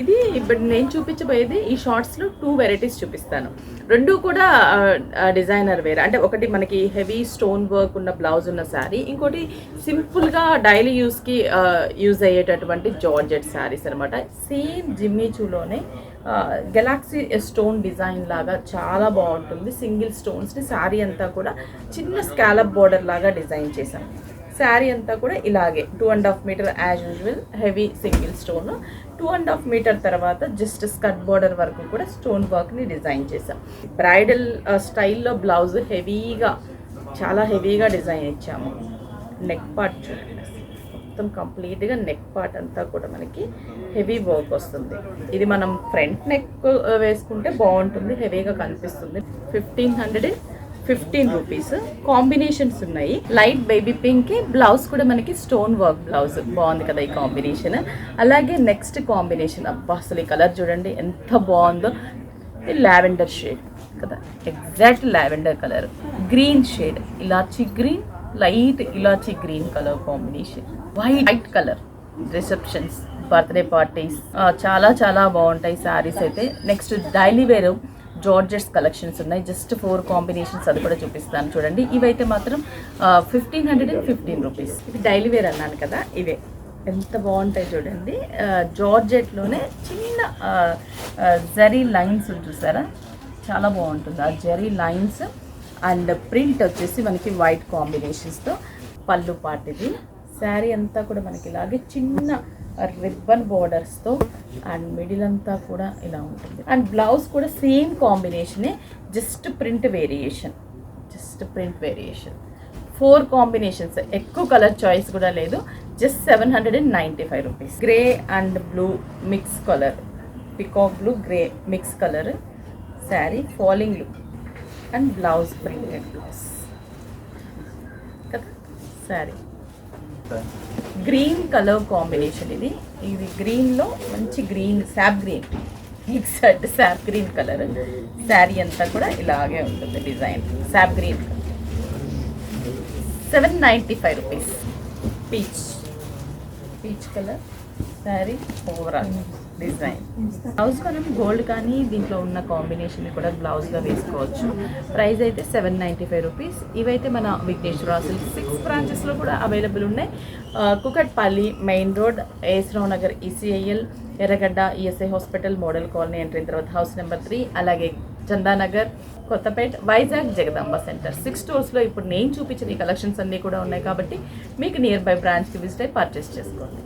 ఇది ఇప్పుడు నేను చూపించబోయేది ఈ షార్ట్స్లో 2 వెరైటీస్ చూపిస్తాను. రెండు కూడా డిజైనర్ వేర్, అంటే ఒకటి మనకి హెవీ స్టోన్ వర్క్ ఉన్న బ్లౌజ్ ఉన్న శారీ, ఇంకోటి సింపుల్గా డైలీ యూస్కి యూజ్ అయ్యేటటువంటి జార్జెట్ శారీస్ అనమాట. సేమ్ జిమ్మీచూలోనే గెలాక్సీ స్టోన్ డిజైన్ లాగా చాలా బాగుంటుంది. సింగిల్ స్టోన్స్ని శారీ అంతా కూడా చిన్న స్కాలప్ బోర్డర్ లాగా డిజైన్ చేశాం. శారీ అంతా కూడా ఇలాగే 2.5 meter as usual heavy single stone, 2.5 meter తర్వాత జస్ట్ స్కర్ట్ బోర్డర్ వరకు కూడా స్టోన్ వర్క్ని డిజైన్ చేసాం. బ్రైడల్ స్టైల్లో బ్లౌజ్ హెవీగా, చాలా హెవీగా డిజైన్ ఇచ్చాము. నెక్ పార్ట్ చూడండి, మొత్తం కంప్లీట్గా నెక్ పార్ట్ అంతా కూడా మనకి హెవీ వర్క్ వస్తుంది. ఇది మనం ఫ్రంట్ నెక్ వేసుకుంటే బాగుంటుంది, హెవీగా కనిపిస్తుంది. 1515 రూపీస్. కాంబినేషన్స్ ఉన్నాయి. లైట్ బేబీ పింక్ బ్లౌజ్ కూడా మనకి స్టోన్ వర్క్ బ్లౌజ్, బాగుంది కదా ఈ కాంబినేషన్. అలాగే నెక్స్ట్ కాంబినేషన్, అబ్బా అసలు ఈ కలర్ చూడండి ఎంత బాగుందో. లావెండర్ షేడ్ కదా, exact lavender colour. Green shade, elaichi green, light elaichi green colour combination. White colour, receptions, birthday parties చాలా చాలా బాగుంటాయి శారీస్ అయితే. Next daily wear georgettes collections ఉన్నాయి. జస్ట్ 4 కాంబినేషన్స్, అది కూడా చూపిస్తాను చూడండి. ఇవైతే మాత్రం 1515 రూపీస్. ఇది డైలీ వేర్ అన్నాను కదా, ఇవే ఎంత బాగుంటాయి చూడండి. జార్జెట్లోనే చిన్న జరీ లైన్స్ చూసారా, చాలా బాగుంటుంది ఆ జరీ లైన్స్. అండ్ ప్రింట్ వచ్చేసి మనకి వైట్ కాంబినేషన్స్తో. పళ్ళు పార్ట్ ఇది. శారీ అంతా కూడా మనకి ఇలాగే చిన్న రిబ్బన్ బోర్డర్స్తో అండ్ మిడిల్ అంతా కూడా ఇలా ఉంటుంది. అండ్ బ్లౌజ్ కూడా సేమ్ కాంబినేషనే, జస్ట్ ప్రింట్ వేరియేషన్. 4 కాంబినేషన్స్, ఎక్కువ కలర్ చాయిస్ కూడా లేదు. Just 795 rupees. Grey and blue mix colour, peacock blue grey mix colour sari, falling look and blouse printed blouse కదా. శారీ గ్రీన్ కలర్ కాంబినేషన్ ఇది. ఇది గ్రీన్లో మంచి green, sap green, exact sap green colour. Sari అంతా కూడా ఇలాగే ఉంటుంది design, sap green. 795 rupees. Peach colour sari, overall design. Blouse మనం గోల్డ్ కానీ దీంట్లో ఉన్న కాంబినేషన్ కూడా బ్లౌజ్గా వేసుకోవచ్చు. ప్రైస్ అయితే 795 రూపీస్. ఇవైతే మన విఘ్నేశ్వర సిల్క్ 6 బ్రాంచెస్లో కూడా అవైలబుల్ ఉన్నాయి. Kukatpally main road, SR Nagar, ECIL, Erragadda, ESI hospital, model colony entry తర్వాత హౌస్ నెంబర్ 3, అలాగే చందానగర్, కొత్తపేట, వైజాగ్, జగదాంబ సెంటర్. 6 స్టోర్స్లో ఇప్పుడు నేను చూపించిన ఈ కలెక్షన్స్ అన్నీ కూడా ఉన్నాయి కాబట్టి మీకు నియర్ బై బ్రాంచ్కి విజిట్ అయ్యి పర్చేస్ చేసుకోండి.